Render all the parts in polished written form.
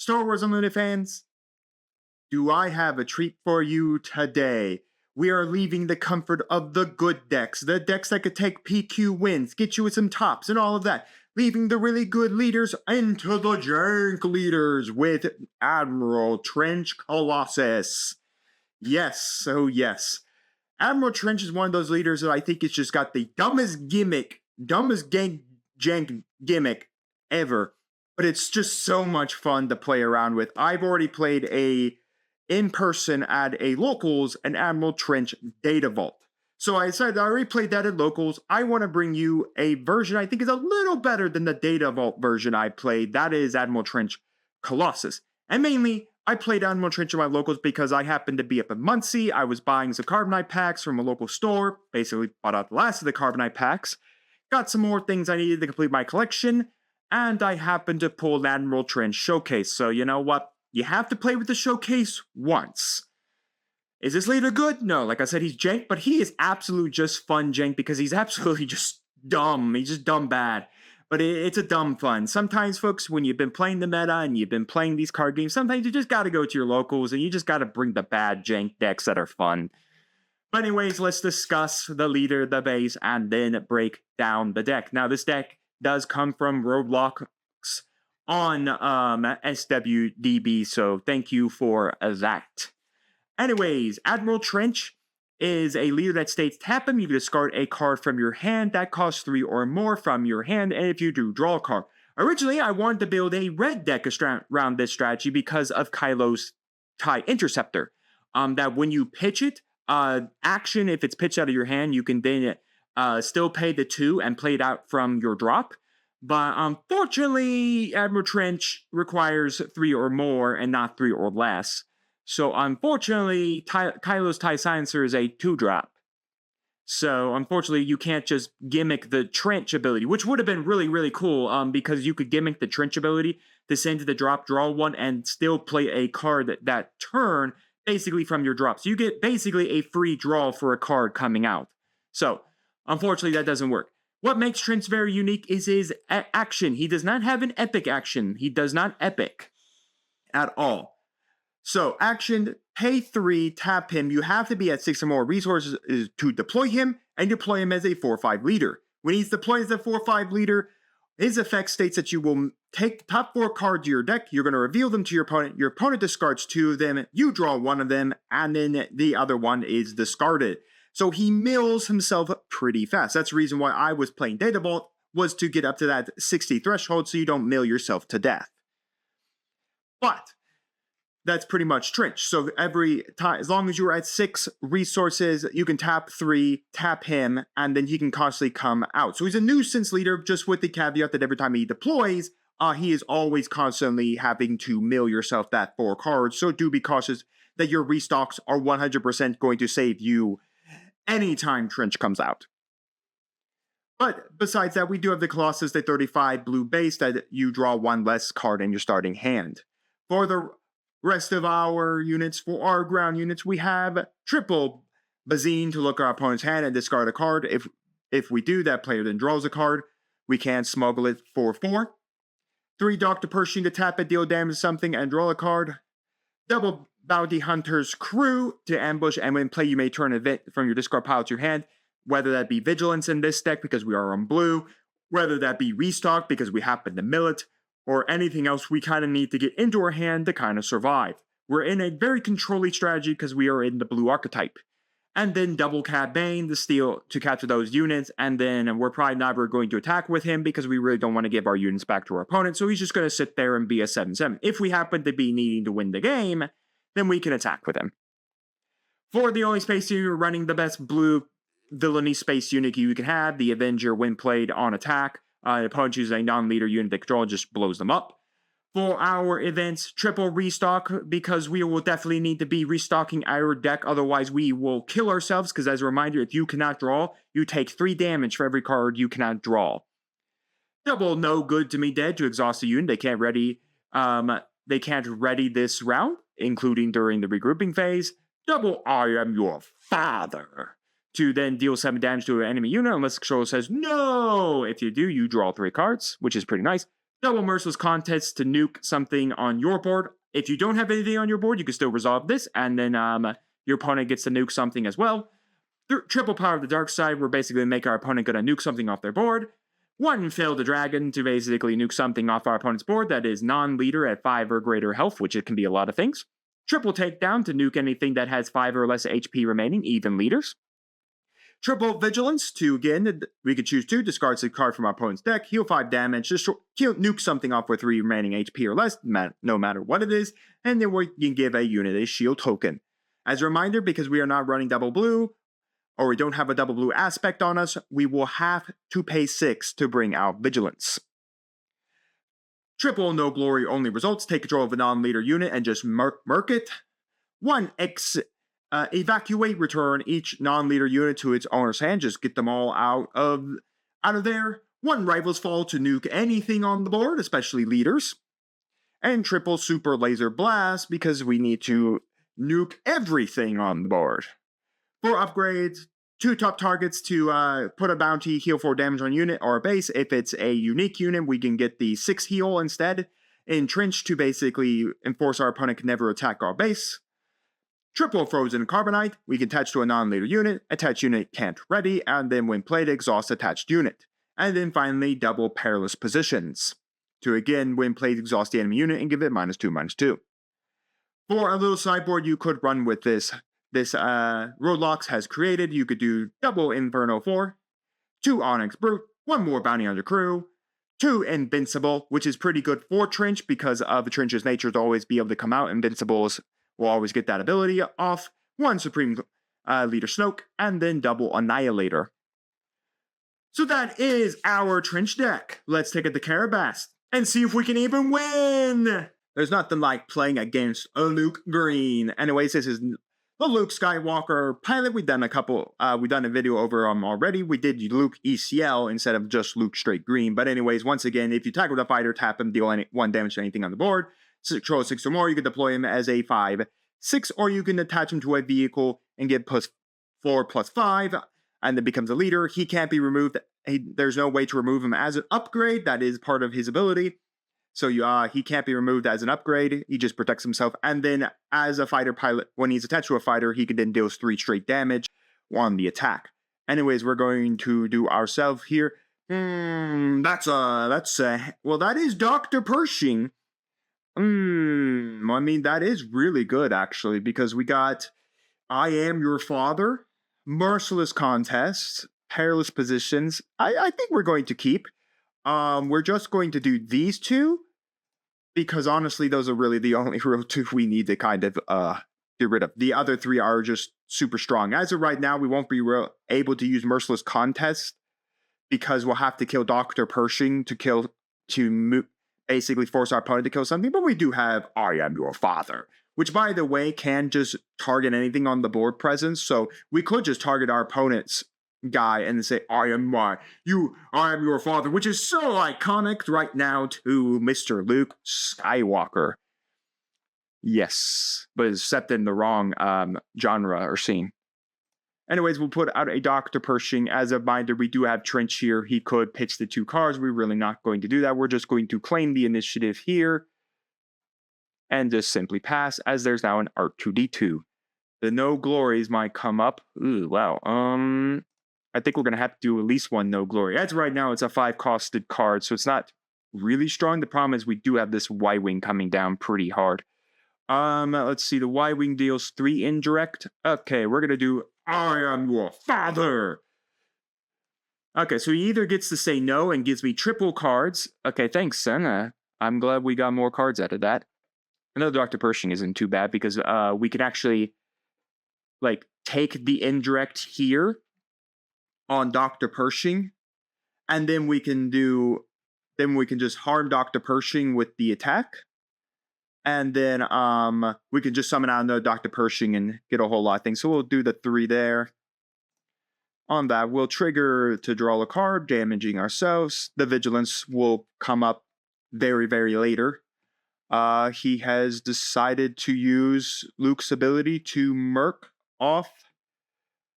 Star Wars Unlimited fans, do I have a treat for you today? We are leaving the comfort of the good decks, the decks that could take PQ wins, get you with some tops and all of that, leaving the really good leaders into the jank leaders with Admiral Trench Colossus. Yes, oh yes. Admiral Trench is one of those leaders that I think has just got the dumbest jank gimmick ever. But it's just so much fun to play around with. I've already played in person at a locals an Admiral Trench data vault. So I decided I already played that at locals. I want to bring you a version I think is a little better than the data vault version I played. That is Admiral Trench Colossus. And mainly, I played Admiral Trench in my locals because I happened to be up in Muncie. I was buying some Carbonite packs from a local store. Basically, bought out the last of the Carbonite packs. Got some more things I needed to complete my collection. And I happened to pull an Admiral Trench showcase. So you know what? You have to play with the showcase once. Is this leader good? No, like I said, he's jank, but he is absolutely just fun jank because he's absolutely just dumb. He's just dumb bad. But it's a dumb fun. Sometimes, folks, when you've been playing the meta and you've been playing these card games, sometimes you just got to go to your locals and you just got to bring the bad jank decks that are fun. But anyways, let's discuss the leader, the base, and then break down the deck. Now, this deck does come from Roadblocks on SWDB, so thank you for that. Anyways, Admiral Trench is a leader that states tap him, you discard a card from your hand that costs 3 or more from your hand, and if you do, draw a card. Originally, I wanted to build a red deck around this strategy because of Kylo's TIE Interceptor. That when you pitch it, action, if it's pitched out of your hand, you can then still pay the 2 and play it out from your drop. But unfortunately, Admiral Trench requires 3 or more and not 3 or less. So unfortunately, Kylo's TIE Silencer is a 2-drop. So unfortunately, you can't just gimmick the Trench ability, which would have been really, really cool because you could gimmick the Trench ability to send to the drop, draw 1, and still play a card that turn basically from your drop. So you get basically a free draw for a card coming out. So unfortunately, that doesn't work. What makes Trench very unique is his action. He does not have an epic action. He does not epic at all. So, action, pay 3, tap him. You have to be at 6 or more resources to deploy him, and deploy him as a 4-5 leader. When he's deployed as a 4-5 leader, his effect states that you will take the top 4 cards of your deck, you're going to reveal them to your opponent discards 2 of them, you draw 1 of them, and then the other one is discarded. So he mills himself pretty fast. That's the reason why I was playing Data Vault, was to get up to that 60 threshold so you don't mill yourself to death. But that's pretty much Trench. So every time, as long as you're at 6 resources, you can tap 3, tap him, and then he can constantly come out. So he's a nuisance leader, just with the caveat that every time he deploys, he is always constantly having to mill yourself that 4 cards. So do be cautious that your restocks are 100% going to save you anytime Trench comes out. But besides that, we do have the Colossus, the 35 blue base, that you draw 1 less card in your starting hand. For the rest of our units, for our ground units, we have triple Bazine to look at our opponent's hand and discard a card. If we do, that player then draws a card. We can smuggle it for 4. 3 Dr. Pershing to tap it, deal damage to something, and draw a card. Double Bounty Hunter's Crew to ambush, and when play, you may turn an event from your discard pile to your hand, whether that be Vigilance in this deck because we are on blue, whether that be Restock because we happen to mill it, or anything else we kind of need to get into our hand to kind of survive. We're in a very controlling strategy because we are in the blue archetype. And then double Cad Bane to steal to capture those units, and then we're probably never going to attack with him because we really don't want to give our units back to our opponent, so he's just going to sit there and be a 7/7. If we happen to be needing to win the game, then we can attack with him. For the only space unit, you're running the best blue villainy space unit you can have, the Avenger, when played on attack. The opponent chooses a non-leader unit that control just blows them up. For our events, triple restock, because we will definitely need to be restocking our deck, otherwise we will kill ourselves, because as a reminder, if you cannot draw, you take 3 damage for every card you cannot draw. Double No Good to Me Dead to exhaust a unit. They can't ready this round, including during the regrouping phase. Double I Am Your Father to then deal 7 damage to an enemy unit unless the controller says no. If you do, you draw 3 cards, which is pretty nice. double Merciless Contest to nuke something on your board. If you don't have anything on your board, you can still resolve this, and then your opponent gets to nuke something as well. Triple Power of the Dark Side, we're basically make our opponent gonna nuke something off their board. 1 Fail the Dragon to basically nuke something off our opponent's board that is non-leader at 5 or greater health, which it can be a lot of things. Triple Takedown to nuke anything that has 5 or less HP remaining, even leaders. Triple Vigilance to, again, we could choose 2, discard a card from our opponent's deck, heal 5 damage, just nuke something off with 3 remaining HP or less, no matter what it is, and then we can give a unit a shield token. As a reminder, because we are not running double blue, or we don't have a double blue aspect on us, we will have to pay 6 to bring out Vigilance. Triple No Glory only results, take control of a non-leader unit and just murk it. 1 Evacuate, return each non-leader unit to its owner's hand, just get them all out of there. 1 Rival's Fall to nuke anything on the board, especially leaders. And triple Super Laser Blast, because we need to nuke everything on the board. 4 upgrades, 2 top targets to put a bounty, heal 4 damage on unit or a base. If it's a unique unit, we can get the 6 heal instead. Trench to basically enforce our opponent can never attack our base. Triple Frozen Carbonite, we can attach to a non-leader unit, attached unit can't ready, and then when played, exhaust attached unit. And then finally, double Perilous Positions, to again, when played, exhaust the enemy unit and give it -2/-2. For a little sideboard you could run with this Roadlocks has created, you could do double Inferno 4, 2 Onyx Brute, 1 more Bounty on your crew, 2 Invincible, which is pretty good for Trench because of the Trench's nature to always be able to come out. Invincibles will always get that ability off. 1 Supreme Leader Snoke, and then double Annihilator. So that is our Trench deck. Let's take it to Carabast and see if we can even win! There's nothing like playing against a Luke Green. Anyways, this is the Luke Skywalker pilot. We've done a video over already. We did Luke ECL instead of just Luke straight green. But anyways, once again, if you attack with a fighter, tap him, deal 1 damage to anything on the board. Control 6 or more, you can deploy him as a 5/6, or you can attach him to a vehicle and get +4/+5, and then becomes a leader. He can't be removed. There's no way to remove him as an upgrade. That is part of his ability. So he can't be removed as an upgrade. He just protects himself. And then as a fighter pilot, when he's attached to a fighter, he can then deal 3 straight damage on the attack. Anyways, we're going to do ourselves here. Well, that is Dr. Pershing. I mean, that is really good, actually, because we got I Am Your Father, Merciless Contest, Perilous Positions. I think we're going to keep. We're just going to do these 2, because honestly, those are really the only real 2 we need to kind of get rid of. The other 3 are just super strong. As of right now, we won't be able to use Merciless Contest, because we'll have to kill Dr. Pershing to basically force our opponent to kill something, but we do have I Am Your Father, which, by the way, can just target anything on the board presence, so we could just target our opponent's guy and say, I am your father, which is so iconic right now to Mr. Luke Skywalker. Yes, but it's set in the wrong genre or scene. Anyways, we'll put out a Dr. Pershing. As a reminder, we do have Trench here. He could pitch the 2 cards. We're really not going to do that. We're just going to claim the initiative here and just simply pass, as there's now an R2D2. The No Glories might come up. Ooh, wow. I think we're going to have to do at least 1 No Glory. As right now, it's a 5-costed card, so it's not really strong. The problem is we do have this Y-Wing coming down pretty hard. Let's see. The Y-Wing deals 3 indirect. Okay, we're going to do I Am Your Father. Okay, so he either gets to say no and gives me triple cards. Okay, thanks, son. I'm glad we got more cards out of that. Another Dr. Pershing isn't too bad, because we can actually take the indirect here on Dr. Pershing, and then we can just harm Dr. Pershing with the attack, and then we can just summon out another Dr. Pershing and get a whole lot of things. So we'll do the 3 there. On that, we'll trigger to draw a card, damaging ourselves. The Vigilance will come up very, very later. He has decided to use Luke's ability to murk off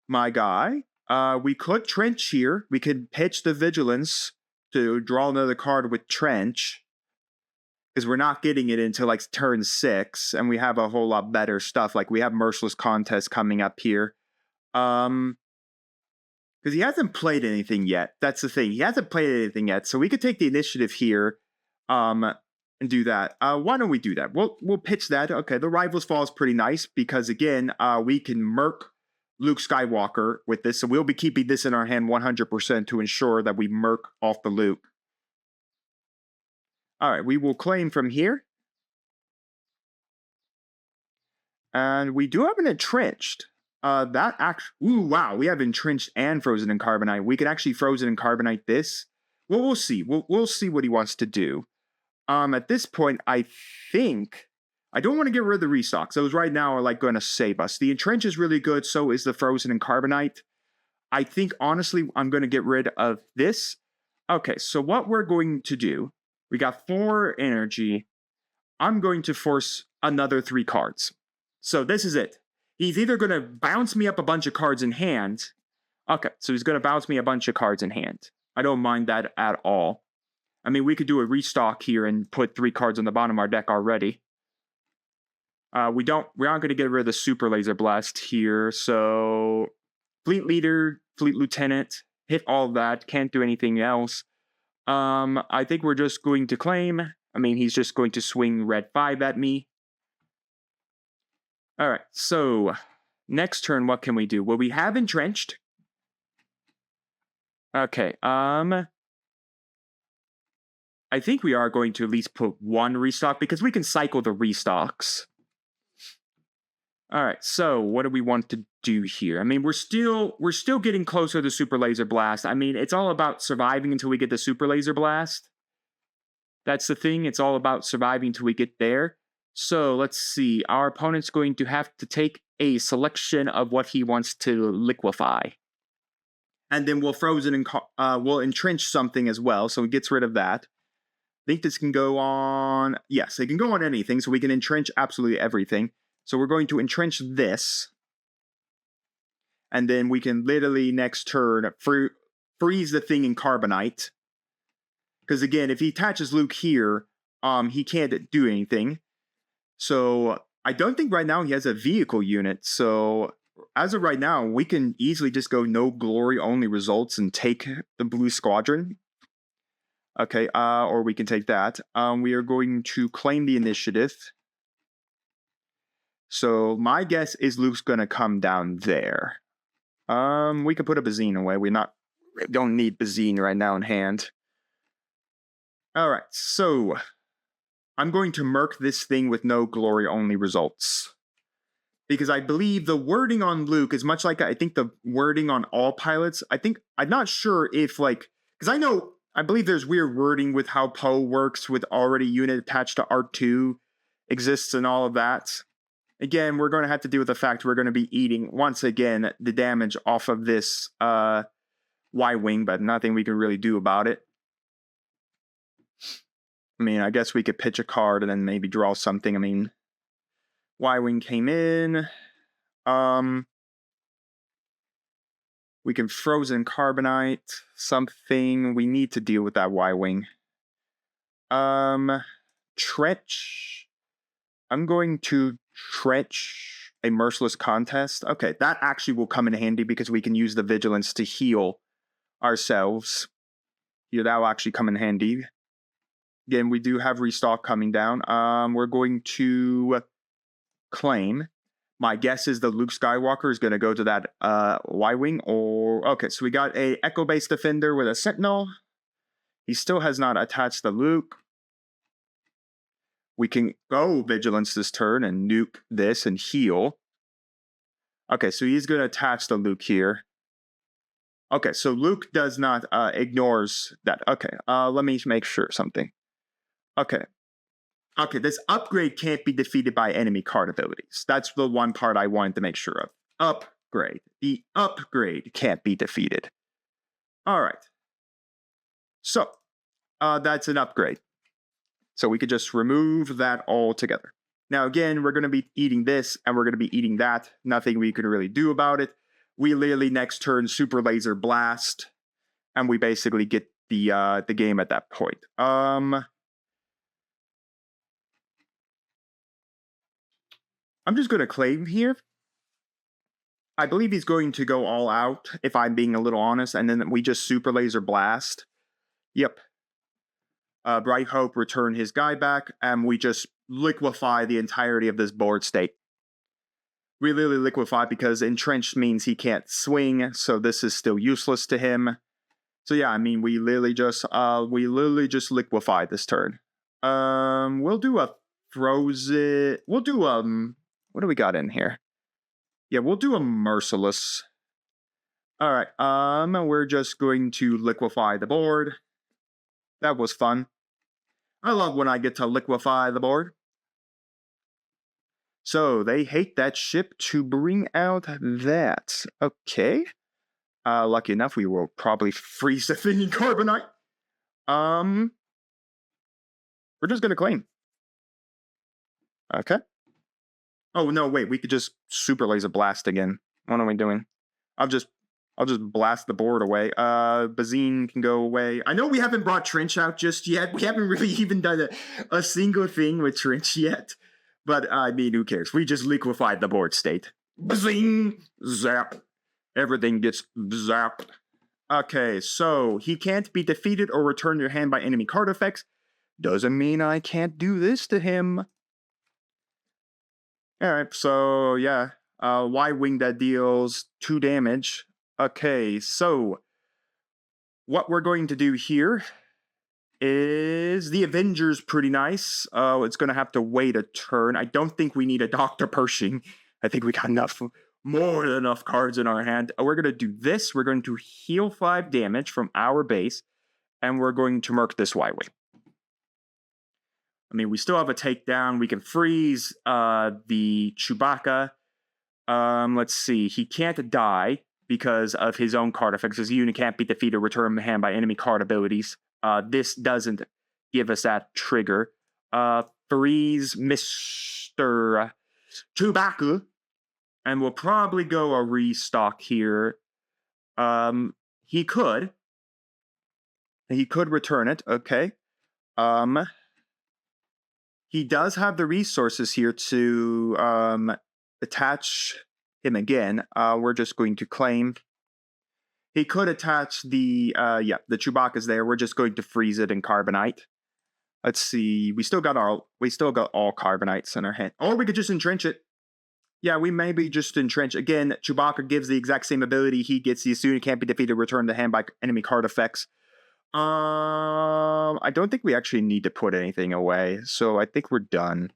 my guy. We could Trench here. We could pitch the Vigilance to draw another card with Trench. because we're not getting it until like turn 6, and we have a whole lot better stuff. Like we have Merciless Contest coming up here. Because he hasn't played anything yet. That's the thing. He hasn't played anything yet, so we could take the initiative here, and do that. Why don't we do that? We'll pitch that. Okay, the Rivals Fall is pretty nice because again, we can murk Luke Skywalker with this, so we'll be keeping this in our hand 100% to ensure that we murk off the Luke. All right, we will claim from here. And we do have an entrenched. Ooh, wow, we have entrenched and frozen in carbonite. We could actually frozen in carbonite this. Well, we'll see. We'll see what he wants to do. At this point, I think I don't want to get rid of the restocks. Those right now are like going to save us. The entrench is really good. So is the frozen in carbonite. I think honestly, I'm going to get rid of this. Okay, so what we're going to do, we got 4 energy. I'm going to force another 3 cards. So this is it. He's either going to bounce me up a bunch of cards in hand. Okay, so he's going to bounce me a bunch of cards in hand. I don't mind that at all. I mean, we could do a restock here and put 3 cards on the bottom of our deck already. We aren't going to get rid of the Super Laser Blast here. So Fleet Leader, Fleet Lieutenant, hit all of that. Can't do anything else. I think we're just going to claim. I mean, he's just going to swing red 5 at me. All right, so next turn, what can we do? Well, we have entrenched. Okay, I think we are going to at least put 1 restock because we can cycle the restocks. All right, so what do we want to do here? I mean, we're still getting closer to Super Laser Blast. I mean, it's all about surviving until we get the Super Laser Blast. That's the thing. It's all about surviving until we get there. So let's see. Our opponent's going to have to take a selection of what he wants to liquefy. And then we'll frozen and we'll entrench something as well. So it gets rid of that. I think this can go on. Yes, it can go on anything. So we can entrench absolutely everything. So we're going to entrench this. And then we can literally next turn freeze the thing in carbonite. Because again, if he attaches Luke here, he can't do anything. So I don't think right now he has a vehicle unit. So as of right now, we can easily just go no glory only results and take the blue squadron. Okay, or we can take that. We are going to claim the initiative. So my guess is Luke's gonna come down there. We could put a Bazine away. We don't need Bazine right now in hand. All right, so I'm going to murk this thing with no glory only results. Because I believe the wording on Luke is much like I think the wording on all pilots. I'm not sure if like, because I believe there's weird wording with how Poe works with already unit attached to R2 exists and all of that. Again, we're going to have to deal with the fact we're going to be eating, once again, the damage off of this Y-Wing, but nothing we can really do about it. I mean, I guess we could pitch a card and then maybe draw something. I mean, Y-Wing came in. We can frozen carbonite something. We need to deal with that Y-Wing. Trench. I'm going to trench a Merciless Contest. Okay, that actually will come in handy because we can use the Vigilance to heal ourselves. Here, that will actually come in handy. Again, we do have restock coming down. We're going to claim. My guess is the Luke Skywalker is going to go to that Y-Wing. Okay, so we got a Echo-based defender with a Sentinel. He still has not attached the Luke. We can go Vigilance this turn and nuke this and heal. Okay, so he's going to attach the Luke here. Okay, so Luke does not ignores that. Okay, let me make sure something. Okay, this upgrade can't be defeated by enemy card abilities. That's the one part I wanted to make sure of. Upgrade. The upgrade can't be defeated. All right. So, that's an upgrade. So we could just remove that altogether. Now, again, we're going to be eating this, and we're going to be eating that. Nothing we can really do about it. We literally next turn Super Laser Blast, and we basically get the game at that point. I'm just going to claim here. I believe he's going to go all out, if I'm being a little honest, and then we just super laser blast. Yep. Bright Hope return his guy back, and we just liquefy the entirety of this board state. We literally liquefy because entrenched means he can't swing, so this is still useless to him. So yeah, I mean, we literally just liquefy this turn. We'll do a frozen. We'll do what do we got in here? Yeah, we'll do a merciless. All right. We're just going to liquefy the board. That was fun. I love when I get to liquefy the board. So they hate that ship to bring out that. Okay. Lucky enough, we will probably freeze the thing in carbonite. We're just gonna claim. Okay. Oh no, wait, we could just super laser blast again. What are we doing? I'll just blast the board away. Bazine can go away. I know we haven't brought Trench out just yet. We haven't really even done a single thing with Trench yet. But I mean, who cares? We just liquefied the board state. Bazing! Zap. Everything gets zapped. Okay, so he can't be defeated or returned to your hand by enemy card effects. Doesn't mean I can't do this to him. Alright, so yeah. Y-Wing that deals 2 damage. Okay, so what we're going to do here is the Avenger's pretty nice. It's going to have to wait a turn. I don't think we need a Dr. Pershing. I think we got more than enough cards in our hand. We're going to do this. We're going to heal 5 damage from our base, and we're going to murk this Y-Wing. I mean, we still have a takedown. We can freeze the Chewbacca. Let's see. He can't die because of his own card effects. His unit can't be defeated or returned to hand by enemy card abilities. This doesn't give us that trigger. Freeze Mr. Chewbacca. And we'll probably go a restock here. He could return it, okay. He does have the resources here to attach him again. We're just going to claim. He could attach the Chewbacca's there. We're just going to freeze it in carbonite. Let's see. We still got all carbonites in our hand. Or we could just entrench it. Yeah, we maybe just entrench. Again, Chewbacca gives the exact same ability. He gets the unit can't be defeated, returned to hand by enemy card effects. I don't think we actually need to put anything away, so I think we're done.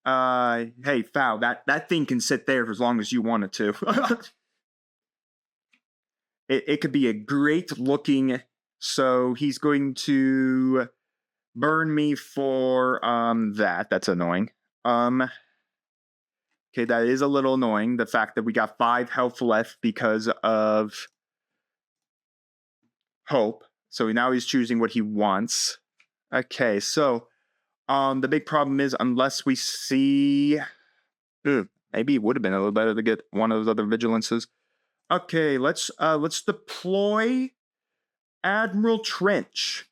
Hey, Foul, that thing can sit there for as long as you want it to. It could be a great looking. So he's going to burn me for that. That's annoying. Okay, that is a little annoying. The fact that we got 5 health left because of Hope. So now he's choosing what he wants. Okay, so the big problem is unless we see... maybe it would have been a little better to get one of those other vigilances. Okay, let's deploy Admiral Trench.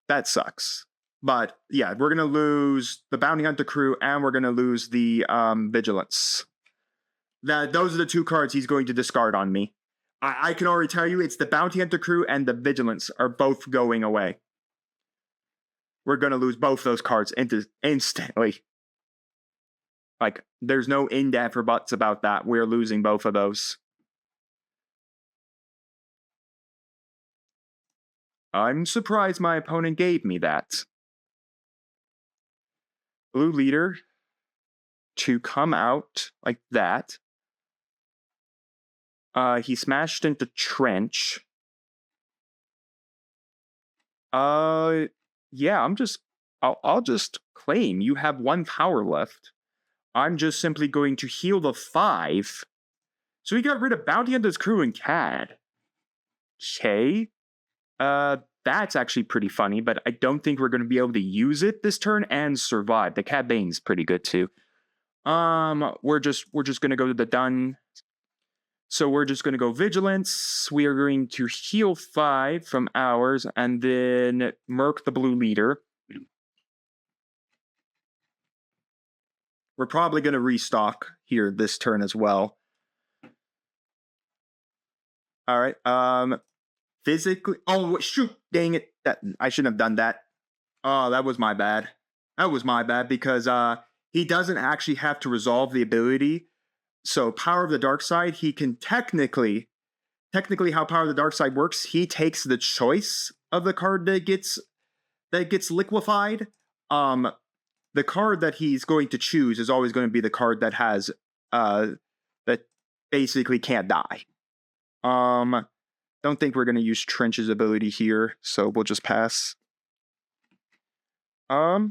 That sucks. But yeah, we're going to lose the Bounty Hunter crew and we're going to lose the Vigilance. Those are the 2 cards he's going to discard on me. I can already tell you it's the Bounty Hunter crew and the Vigilance are both going away. We're going to lose both those cards instantly. Like, there's no in-depth or buts about that. We're losing both of those. I'm surprised my opponent gave me that. Blue leader to come out like that. He smashed into Trench. Yeah, I'll just claim you have 1 power left. I'm just simply going to heal the 5. So he got rid of Bounty Hunter's crew and CAD. Okay. That's actually pretty funny, but I don't think we're going to be able to use it this turn and survive. The Cad Bane's pretty good too. We're just going to go to the done. So we're just going to go Vigilance. We are going to heal 5 from ours and then murk the blue leader. We're probably going to restock here this turn as well. All right. Physically. Oh, shoot. Dang it. I shouldn't have done that. Oh, that was my bad. That was my bad because he doesn't actually have to resolve the ability. So Power of the Dark Side, he can technically how Power of the Dark Side works, he takes the choice of the card that gets liquefied. The card that he's going to choose is always going to be the card that has that basically can't die. Don't think we're going to use Trench's ability here, so we'll just pass. Well,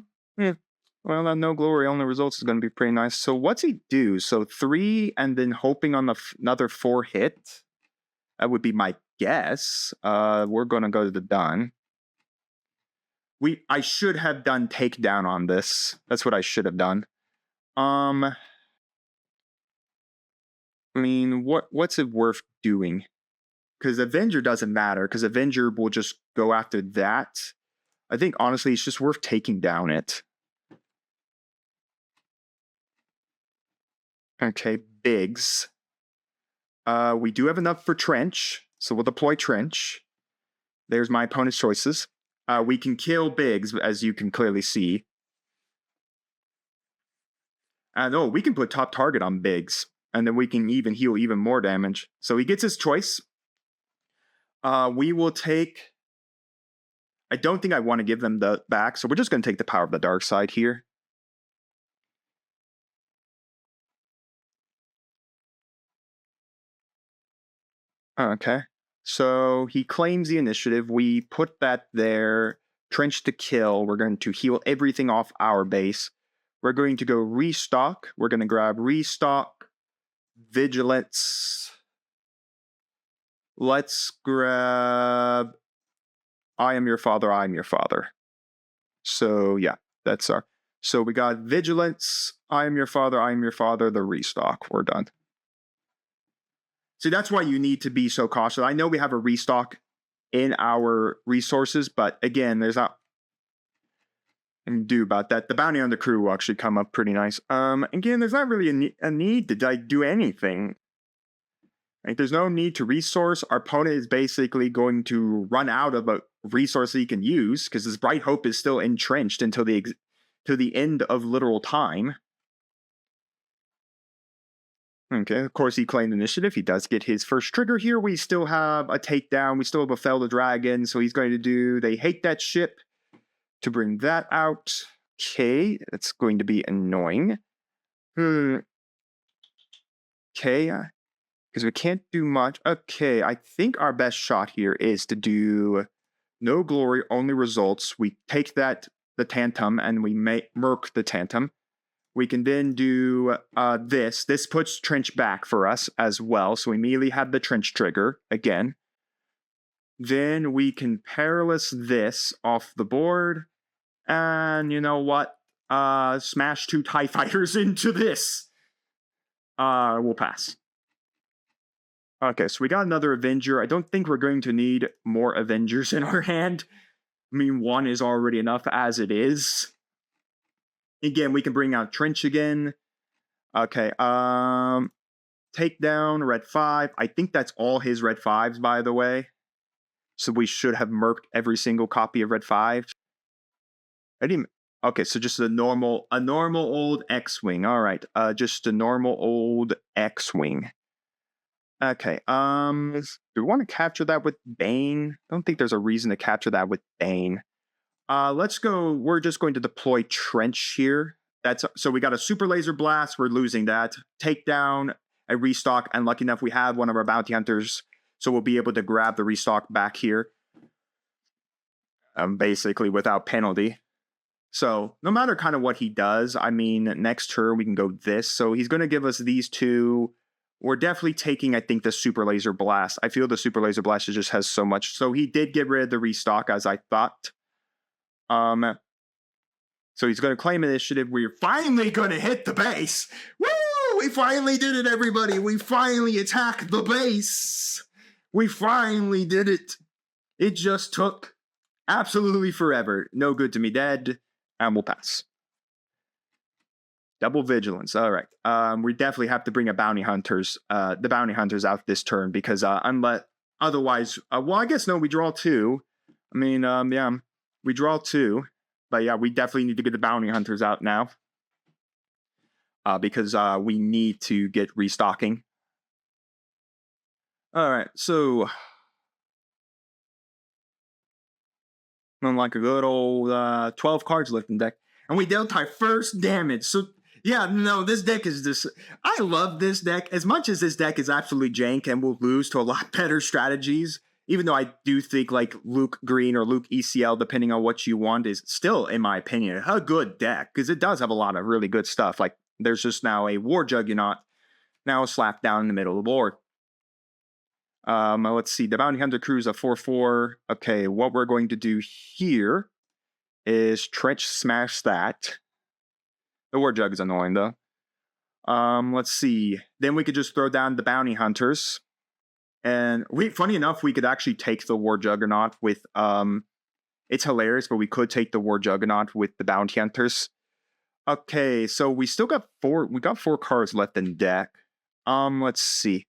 that no glory only results is going to be pretty nice. So what's he do? So 3 and then hoping on another 4 hit. That would be my guess. We're going to go to the done. I should have done takedown on this. That's what I should have done. I mean, what's it worth doing? Because Avenger doesn't matter, because Avenger will just go after that. I think, honestly, it's just worth taking down it. Okay, Biggs. We do have enough for Trench, so we'll deploy Trench. There's my opponent's choices. We can kill Biggs, as you can clearly see. And oh, we can put top target on Biggs, and then we can even heal even more damage. So he gets his choice. We will take... I don't think I want to give them the back, so we're just going to take the Power of the Dark Side here. Okay, so he claims the initiative. We put that there. Trench to kill. We're going to heal everything off our base. We're going to go restock. We're going to grab restock, vigilance. Let's grab I am your father, I am your father. So yeah, that's our... So we got vigilance, I am your father, the restock. We're done. See, that's why you need to be so cautious. I know we have a restock in our resources, but again, there's not anything to do about that. The bounty on the crew will actually come up pretty nice. Again, there's not really a need to do anything. Like, there's no need to resource. Our opponent is basically going to run out of a resource he can use because his Bright Hope is still entrenched until the end of literal time. Okay, of course he claimed initiative. He does get his first trigger here. We still have a takedown. We still have a Fell the Dragon. So he's going to do, they hate that ship to bring that out. Okay, that's going to be annoying. Okay, because we can't do much. Okay, I think our best shot here is to do no glory, only results. We take the Tantum, and we murk the Tantum. We can then do this. This puts Trench back for us as well. So we immediately have the Trench trigger again. Then we can Perilous this off the board. And you know what? Smash 2 TIE Fighters into this. We'll pass. Okay, so we got another Avenger. I don't think we're going to need more Avengers in our hand. I mean, 1 is already enough as it is. Again, we can bring out Trench again. Okay, takedown, red 5. I think that's all his red 5s, by the way. So we should have murked every single copy of red 5. Okay, so just a normal old X-Wing. All right, just a normal old X-Wing. Okay, do we want to capture that with Bane? I don't think there's a reason to capture that with Bane. Let's go. We're just going to deploy Trench here. So we got a Super Laser Blast. We're losing that. Takedown, a restock, and lucky enough we have one of our bounty hunters, so we'll be able to grab the restock back here. Basically without penalty. So no matter kind of what he does, I mean, next turn we can go this. So he's going to give us these 2. We're definitely taking, I think, the Super Laser Blast. I feel the Super Laser Blast just has so much. So he did get rid of the restock, as I thought. So he's going to claim initiative. We're finally going to hit the base. Woo! We finally did it, everybody. We finally attacked the base. We finally did it. It just took absolutely forever. No good to me dead. And we'll pass. Double vigilance. All right. We definitely have to bring the bounty hunters out this turn because unless otherwise, well, I guess no, we draw 2. I mean, yeah, we draw 2, but yeah, we definitely need to get the bounty hunters out now because we need to get restocking. All right, so like a good old 12 cards left in deck, and we dealt our first damage. So yeah, no, this deck is just, I love this deck. As much as this deck is absolutely jank and will lose to a lot better strategies, even though I do think like Luke Green or Luke ECL, depending on what you want, is still, in my opinion, a good deck, because it does have a lot of really good stuff. Like, there's just now a War Juggernaut now slapped down in the middle of the board. Let's see, the Bounty Hunter crew is a 4/4. Okay, what we're going to do here is Trench smash that. The War Jug is annoying, though. Let's see. Then we could just throw down the Bounty Hunters. And funny enough, we could actually take the War Juggernaut with, it's hilarious, but we could take the War Juggernaut with the Bounty Hunters. Okay, so we still got 4 cards left in deck. Let's see.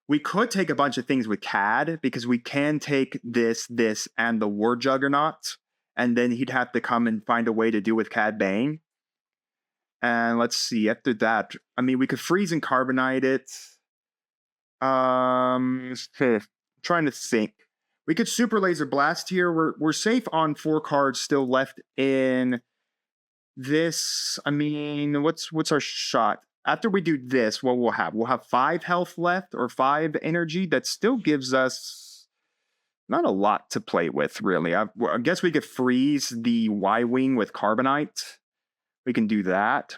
We could take a bunch of things with CAD, because we can take this, and the War Juggernaut. And then he'd have to come and find a way to deal with CAD Bane. And let's see, after that, I mean, we could freeze and carbonite it. Trying to think. We could super laser blast here. We're safe on 4 cards still left in this. I mean, what's our shot? After we do this, what we'll have 5 health left, or 5 energy. That still gives us not a lot to play with, really. I guess we could freeze the Y-Wing with carbonite. We can do that.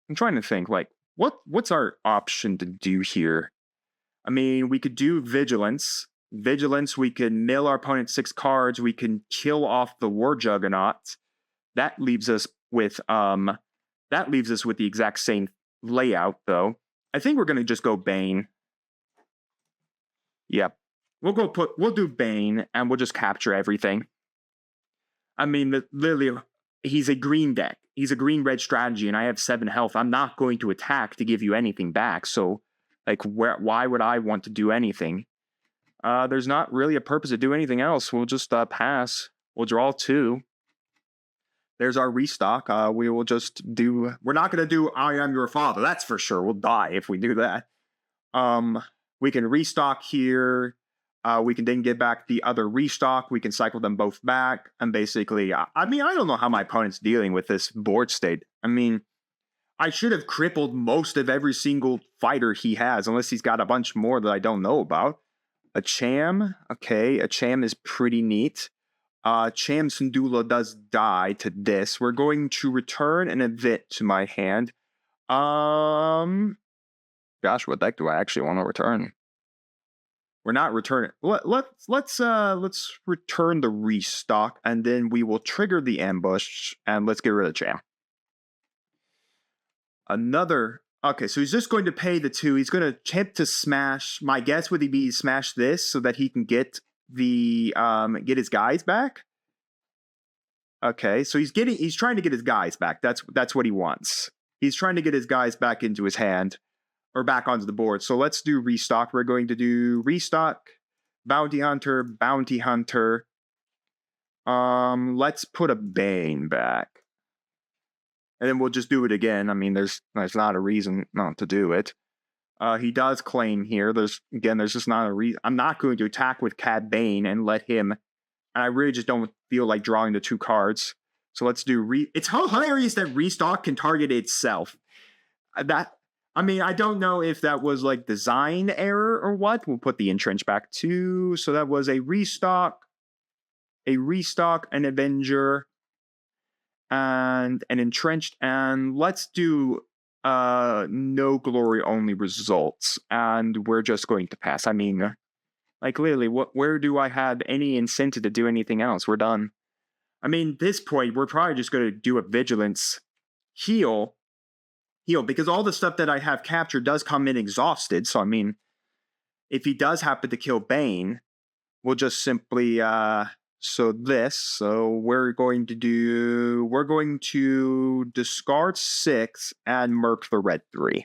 I'm trying to think, like, what's our option to do here? I mean, we could do Vigilance. Vigilance, we can mill our opponent 6 cards. We can kill off the War Juggernaut. That leaves us with the exact same layout, though. I think we're gonna just go Bane. Yep. We'll do Bane, and we'll just capture everything. I mean, literally, he's a green deck. He's a green-red strategy, and I have 7 health. I'm not going to attack to give you anything back, so, like, why would I want to do anything? There's not really a purpose to do anything else. We'll just pass. We'll draw 2. There's our restock. We will just do... We're not going to do I Am Your Father, that's for sure. We'll die if we do that. We can restock here. We can then get back the other restock. We can cycle them both back. And basically, I mean, I don't know how my opponent's dealing with this board state. I mean, I should have crippled most of every single fighter he has, unless he's got a bunch more that I don't know about. A Cham. Okay, a Cham is pretty neat. Cham Syndulla does die to this. We're going to return an event to my hand. Gosh, what deck do I actually want to return? We're not returning. Let's return the restock, and then we will trigger the ambush, and let's get rid of Cham. Okay, so he's just going to pay the 2. He's going to attempt to smash. My guess would be smash this so that he can get his guys back. Okay, so he's trying to get his guys back. That's what he wants. He's trying to get his guys back into his hand, or back onto the board. So let's do restock. We're going to do restock, bounty hunter, bounty hunter. Let's put a Bane back. And then we'll just do it again. I mean, there's not a reason not to do it. He does claim here. There's just not a reason. I'm not going to attack with CAD Bane and let him. And I really just don't feel like drawing the 2 cards. So let's do It's hilarious that restock can target itself. I mean, I don't know if that was like design error or what. We'll put the Entrench back too. So that was a restock, an Avenger, and an Entrenched. And let's do no glory only results. And we're just going to pass. I mean, like, literally, where do I have any incentive to do anything else? We're done. I mean, at this point, we're probably just going to do a Vigilance heal, because all the stuff that I have captured does come in exhausted. So, I mean, if he does happen to kill Bane, we'll just simply So we're going to discard 6 and Merc the red 3.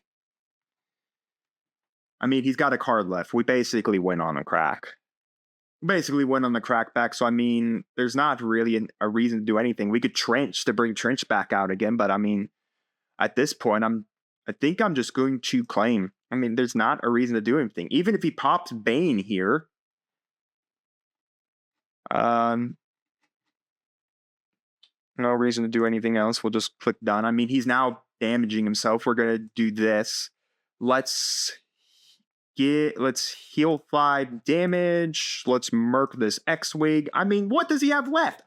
I mean, he's got a card left. We basically win on a crack. Back, so I mean, there's not really a reason to do anything. We could Trench to bring Trench back out again, but I mean, at this point, I think I'm just going to claim. I mean, there's not a reason to do anything. Even if he pops Bane here, no reason to do anything else. We'll just click done. I mean, he's now damaging himself. We're gonna do this. Let's heal 5 damage. Let's Merc this X-Wing. I mean, what does he have left?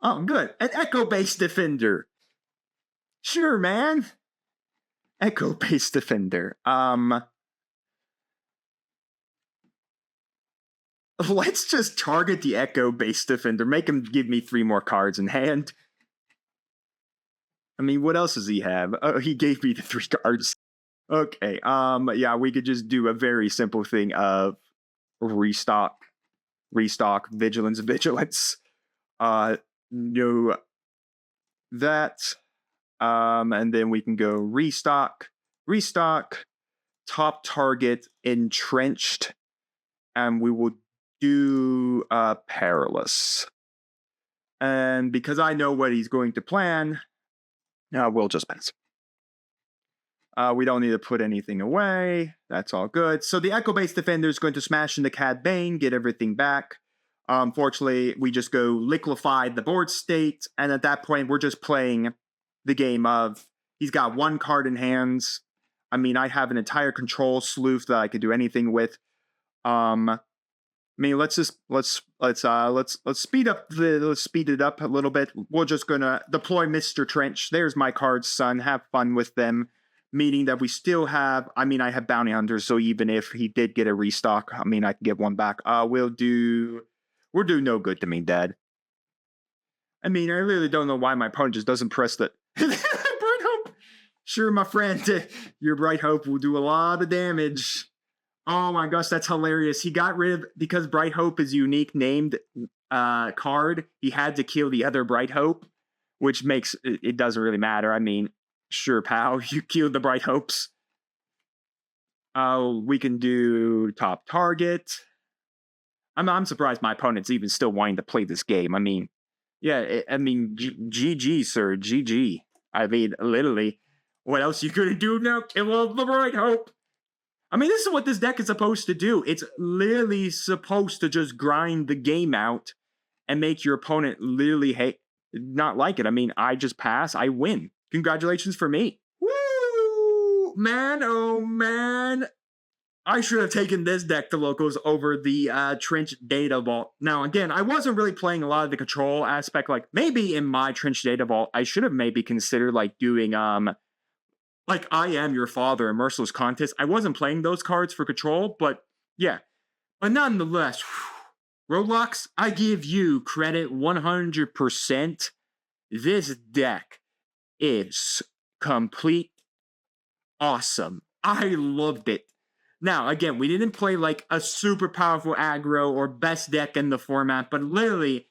Oh, good. An Echo-based defender. Sure, man. Echo-based defender. Let's just target the Echo-based defender. Make him give me 3 more cards in hand. I mean, what else does he have? Oh, he gave me the 3 cards. Okay, yeah, we could just do a very simple thing of restock, vigilance. No, that, and then we can go restock, top target, entrenched, and we will do perilous. And because I know what he's going to plan, we'll just pass. We don't need to put anything away. That's all good. So the Echo-based defender is going to smash into Cad Bane, get everything back. Fortunately, we just go liquefy the board state, and at that point, we're just playing the game of he's got 1 card in hands. I mean, I have an entire control sleuth that I could do anything with. I mean, let's speed it up a little bit. We're just gonna deploy Mr. Trench. There's my cards, son. Have fun with them. Meaning that we still have, I mean, I have bounty hunters, so even if he did get a restock, I mean, I can get 1 back. We'll do no good to me, Dad. I mean, I really don't know why my opponent just doesn't press the Bright Hope. Sure, my friend, your Bright Hope will do a lot of damage. Oh my gosh, that's hilarious. He got rid of, because Bright Hope is unique named card, he had to kill the other Bright Hope, which makes, it doesn't really matter. I mean, sure, pal, you killed the Bright Hopes. We can do top target. I'm surprised my opponent's even still wanting to play this game. I mean, yeah, GG, sir, GG. I mean, literally, what else you gonna do now? Kill the Bright Hope. I mean, this is what this deck is supposed to do. It's literally supposed to just grind the game out and make your opponent literally not like it. I mean, I just pass, I win. Congratulations for me. Woo! Man, oh man. I should have taken this deck to locals over the Trench Data Vault. Now, again, I wasn't really playing a lot of the control aspect. Like, maybe in my Trench Data Vault, I should have maybe considered, like, doing, like, I Am Your Father and Merciless Contest. I wasn't playing those cards for control, but, yeah. But nonetheless, Roblox, I give you credit 100%. This deck is complete awesome. I loved it. Now, again, we didn't play like a super powerful aggro or best deck in the format, but literally,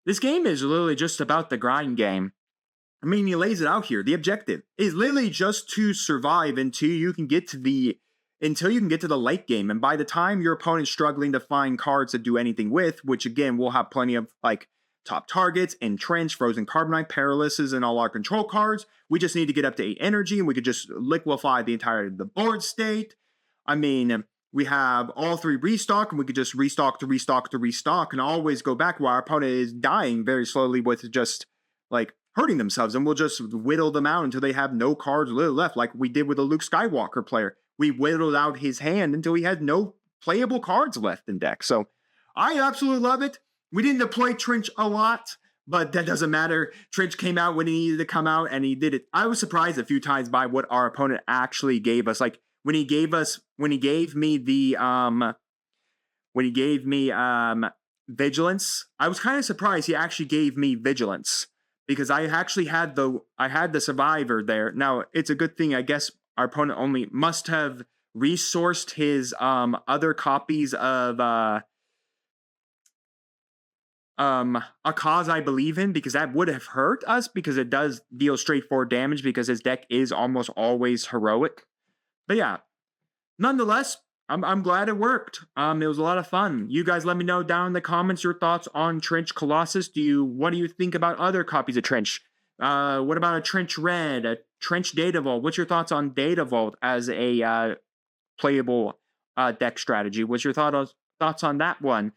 this game is literally just about the grind game. I mean, he lays it out here. The objective is literally just to survive until you can get to the late game. And by the time your opponent's struggling to find cards to do anything with, which again, we'll have plenty of like top targets, Entrench, Frozen Carbonite, Paralysis, and all our control cards. We just need to get up to 8 energy, and we could just liquefy the entirety of the board state. I mean, we have all 3 restock, and we could just restock, and always go back while our opponent is dying very slowly with just, like, hurting themselves, and we'll just whittle them out until they have no cards left, like we did with the Luke Skywalker player. We whittled out his hand until he had no playable cards left in deck. So, I absolutely love it. We didn't deploy Trench a lot, but that doesn't matter. Trench came out when he needed to come out, and he did it. I was surprised a few times by what our opponent actually gave us. Like, when he gave me Vigilance, I was kind of surprised he actually gave me Vigilance, because I actually had the Survivor there. Now, it's a good thing, I guess our opponent only must have resourced his other copies of 𝐂𝐍𝐍 I believe in, because that would have hurt us because it does deal straightforward damage because his deck is almost always heroic. But yeah, nonetheless, I'm glad it worked. It was a lot of fun. You guys let me know down in the comments your thoughts on Trench Colossus. What do you think about other copies of Trench? What about a Trench Red, a Trench Data Vault? What's your thoughts on Data Vault as a playable deck strategy? What's your thoughts on that one?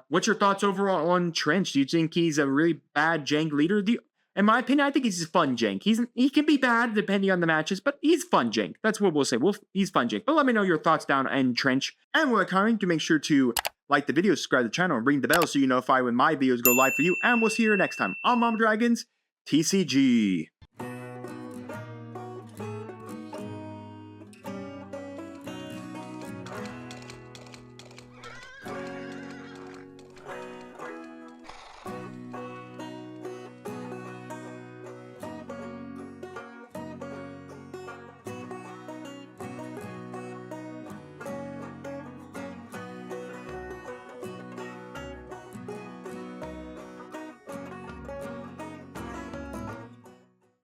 What's your thoughts overall on Trench? Do you think he's a really bad jank leader? In my opinion, I think he's a fun jank. He can be bad depending on the matches, but he's fun jank. That's what we'll say. He's fun jank. But let me know your thoughts down in Trench. And while coming, to make sure to like the video, subscribe to the channel, and ring the bell so you know when my videos go live for you. And we'll see you next time on Mom Dragons TCG.